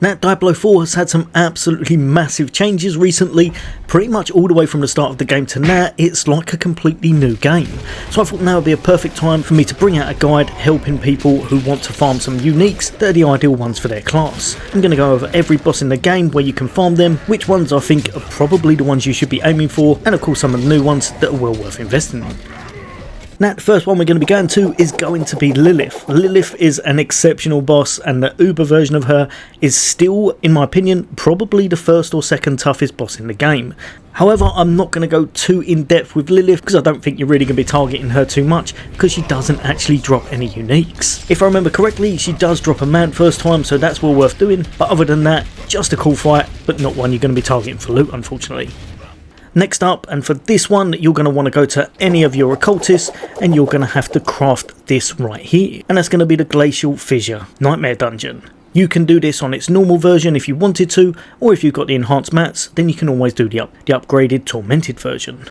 Now, Diablo 4 has had some absolutely massive changes recently, pretty much all the way from the start of the game to now. It's like a completely new game. So I thought now would be a perfect time for me to bring out a guide helping people who want to farm some uniques that are the ideal ones for their class. I'm going to go over every boss in the game, where you can farm them, which ones I think are probably the ones you should be aiming for, and of course some of the new ones that are well worth investing in. Now, the first one we're going to be going to is going to be Lilith. Lilith is an exceptional boss, and the Uber version of her is still, in my opinion, probably the first or second toughest boss in the game. However, I'm not going to go too in depth with Lilith because I don't think you're really going to be targeting her too much, because she doesn't actually drop any uniques. If I remember correctly, she does drop a mount first time, so that's well worth doing, but other than that, just a cool fight, but not one you're going to be targeting for loot, unfortunately. Next up, and for this one, you're going to want to go to any of your occultists, and you're going to have to craft this right here, and that's going to be the Glacial Fissure Nightmare Dungeon. You can do this on its normal version if you wanted to, or if you've got the enhanced mats, then you can always do the upgraded Tormented version.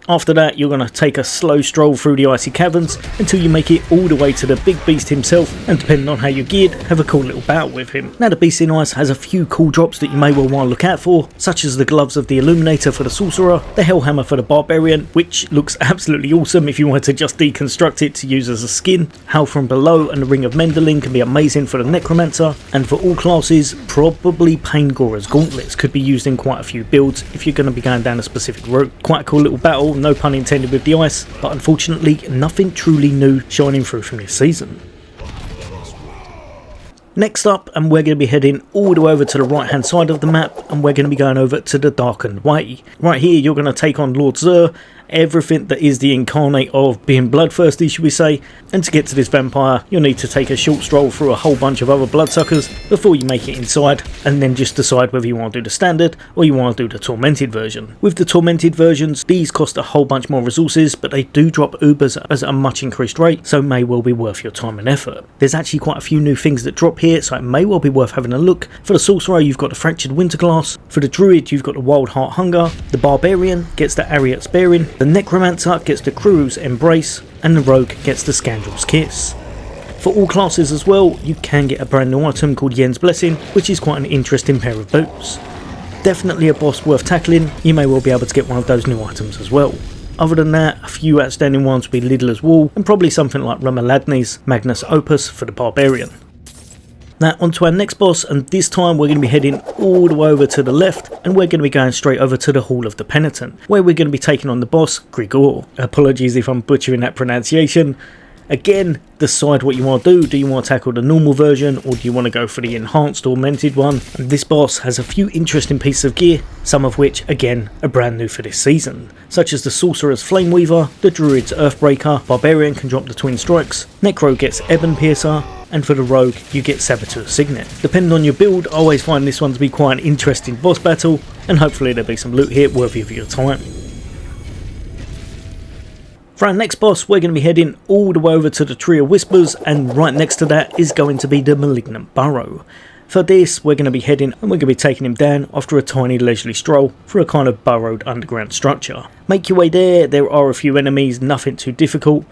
After that, you're going to take a slow stroll through the icy caverns until you make it all the way to the big beast himself, and depending on how you're geared, have a cool little battle with him. Now, the beast in ice has a few cool drops that you may well want to look out for, such as the gloves of the Illuminator for the sorcerer, the Hellhammer for the barbarian, which looks absolutely awesome if you wanted to just deconstruct it to use as a skin. Howl from Below and the Ring of Mendelin can be amazing for the necromancer, and for all classes, probably Paingora's gauntlets could be used in quite a few builds if you're going to be going down a specific route. Quite a cool little battle, no pun intended with the ice, but unfortunately nothing truly new shining through from this season. Next up, and we're going to be heading all the way over to the right hand side of the map, and we're going to be going over to the Darkened Way. Right here you're going to take on Lord Xur, everything that is the incarnate of being bloodthirsty, should we say, and to get to this vampire you'll need to take a short stroll through a whole bunch of other bloodsuckers before you make it inside, and then just decide whether you want to do the standard or you want to do the tormented version. With the tormented versions, these cost a whole bunch more resources, but they do drop Ubers at a much increased rate, so may well be worth your time and effort. There's actually quite a few new things that drop here, so it may well be worth having a look. For the sorcerer you've got the Fractured Winterglass, for the druid you've got the Wild Heart Hunger, the barbarian gets the Ariat's Bearing, the necromancer gets the Crew's Embrace, and the rogue gets the Scoundrel's Kiss. For all classes as well, you can get a brand new item called Yen's Blessing, which is quite an interesting pair of boots. Definitely a boss worth tackling. You may well be able to get one of those new items as well. Other than that, a few outstanding ones would be Lidler's Wall, and probably something like Romaladni's Magnus Opus for the barbarian. Now onto our next boss, and this time we're going to be heading all the way over to the left, and we're going to be going straight over to the Hall of the Penitent, where we're going to be taking on the boss Grigoire. Apologies if I'm butchering that pronunciation. Again, decide what you want to do. Do you want to tackle the normal version, or do you want to go for the enhanced or augmented one? And this boss has a few interesting pieces of gear, some of which again are brand new for this season, such as the Sorcerer's Flameweaver, the Druid's Earthbreaker, Barbarian can drop the Twin Strikes, Necro gets Ebon Piercer, and for the rogue you get Saboteur's Signet. Depending on your build, I always find this one to be quite an interesting boss battle, and hopefully there'll be some loot here worthy of your time. For our next boss, we're going to be heading all the way over to the Tree of Whispers, and right next to that is going to be the Malignant Burrow. For this, we're going to be heading and we're going to be taking him down after a tiny leisurely stroll through a kind of burrowed underground structure. Make your way there are a few enemies, nothing too difficult.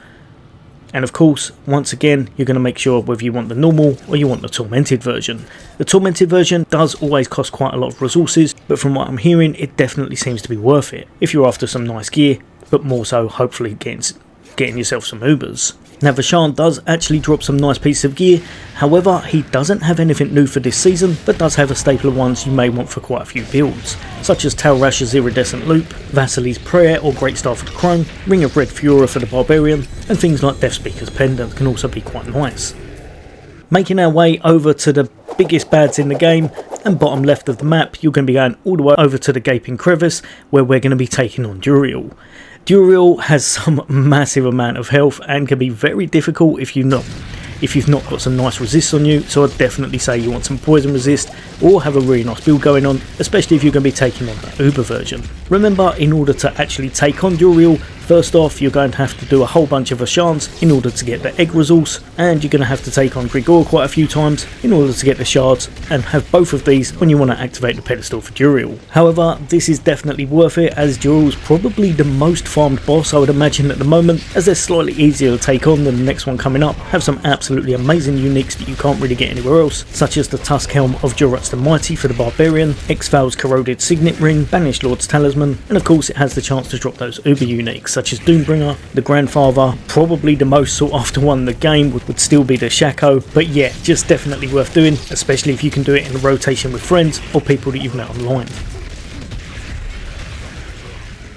And of course, once again, you're going to make sure whether you want the normal or you want the tormented version. The tormented version does always cost quite a lot of resources, but from what I'm hearing, it definitely seems to be worth it if you're after some nice gear, but more so hopefully getting yourself some Ubers. Now Varshan does actually drop some nice pieces of gear, however he doesn't have anything new for this season, but does have a staple of ones you may want for quite a few builds, such as Talrash's Iridescent Loop, Vasili's Prayer or Great Star for the Crone, Ring of Red Furor for the Barbarian, and things like Deathspeaker's Pendant can also be quite nice. Making our way over to the biggest bads in the game, and bottom left of the map you're going to be going all the way over to the Gaping Crevice, where we're going to be taking on Duriel. Duriel has some massive amount of health and can be very difficult if you've not got some nice resists on you, so I'd definitely say you want some poison resist or have a really nice build going on, especially if you're going to be taking on that Uber version. Remember, in order to actually take on Duriel, First off, you're going to have to do a whole bunch of Varshans in order to get the egg resource, and you're going to have to take on Grigoire quite a few times in order to get the shards, and have both of these when you want to activate the pedestal for Duriel. However, this is definitely worth it, as Duriel's probably the most farmed boss I would imagine at the moment, as they're slightly easier to take on than the next one coming up, have some absolutely amazing uniques that you can't really get anywhere else, such as the Tusk Helm of Jorutz the Mighty for the Barbarian, X-Val's Corroded Signet Ring, Banished Lord's Talisman, and of course it has the chance to drop those uber uniques such as Doombringer, the Grandfather. Probably the most sought after one in the game would still be the Shaco, but yeah, just definitely worth doing, especially if you can do it in a rotation with friends or people that you've met online.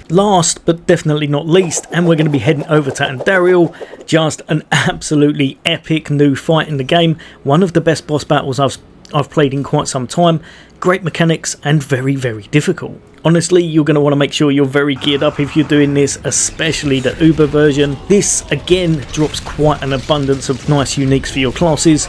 Last but definitely not least, and we're going to be heading over to Andariel, just an absolutely epic new fight in the game, one of the best boss battles I've played in quite some time. Great mechanics and very difficult. Honestly, you're going to want to make sure you're very geared up if you're doing this, especially the Uber version. This again drops quite an abundance of nice uniques for your classes,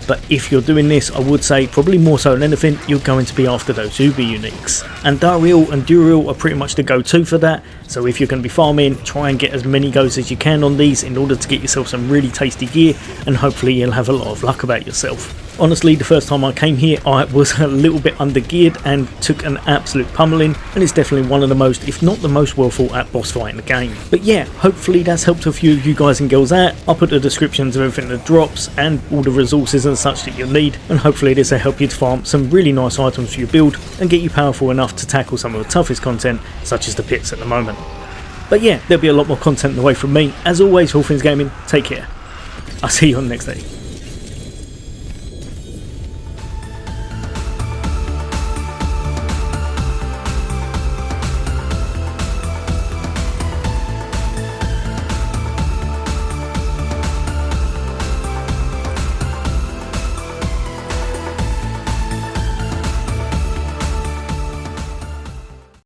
but if you're doing this, I would say probably more so than anything, you're going to be after those Uber uniques. Andariel and Duriel are pretty much the go-to for that, so if you're going to be farming, try and get as many goes as you can on these in order to get yourself some really tasty gear, and hopefully you'll have a lot of luck about yourself. Honestly, the first time I came here, I was a little bit under-geared and took an absolute pummeling, and it's definitely one of the most, if not the most well thought out boss fight in the game. But yeah, hopefully that's helped a few of you guys and girls out. I'll put the descriptions of everything that drops and all the resources and such that you'll need, and hopefully this will help you to farm some really nice items for your build and get you powerful enough to tackle some of the toughest content, such as the pits at the moment. But yeah, there'll be a lot more content in the way from me. As always, for All Things Gaming, take care. I'll see you on the next day.